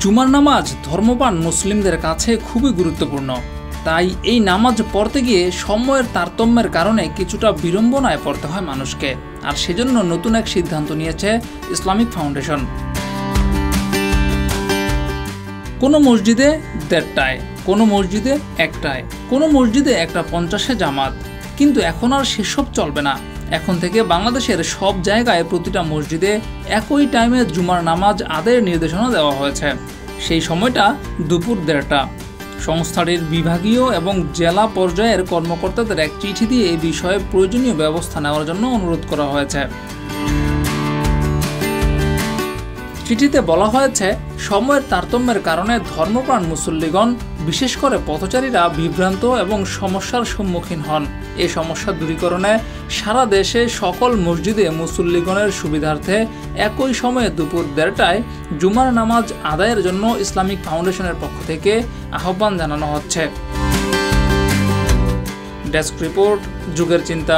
জুমার নামাজ ধর্মপ্রাণ মুসলিমদের কাছে খুবই গুরুত্বপূর্ণ। তাই এই নামাজ পড়তে গিয়ে সময়ের তারতম্যের কারণে কিছুটা বিড়ম্বনায় পড়তে হয় মানুষকে। আর সেজন্য নতুন এক সিদ্ধান্ত নিয়েছে ইসলামিক ফাউন্ডেশন। কোনো মসজিদে 1:30টায়, কোনো মসজিদে 1টায়, কোনো মসজিদে 1:50-এ জামাত। কিন্তু এখন আর সেসব চলবে না। এখন থেকে বাংলাদেশের সব জায়গায় প্রতিটা মসজিদে একই টাইমে জুমার নামাজ আদায়ের নির্দেশনা দেওয়া হয়েছে। সেই সময়টা দুপুর 1:30টা। সংস্থাটির বিভাগীয় এবং জেলা পর্যায়ের কর্মকর্তাদের এক চিঠি দিয়ে এই বিষয়ে প্রয়োজনীয় ব্যবস্থা নেওয়ার জন্য অনুরোধ করা হয়েছে। চিঠিতে বলা হয়েছে, সময়ের তারতম্যের কারণে ধর্মপ্রাণ মুসল্লিগণ, বিশেষ করে পথচারীরা বিভ্রান্ত এবং সমস্যার সম্মুখীন হন। এই সমস্যা দূরীকরণে সারা দেশে সকল মসজিদে মুসল্লিগণের সুবিধার্থে একই সময়ে দুপুর 1:30টায় জুমার নামাজ আদায়ের জন্য ইসলামিক ফাউন্ডেশনের পক্ষ থেকে আহ্বান জানানো হচ্ছে। ডেস্ক রিপোর্ট, যুগের চিন্তা।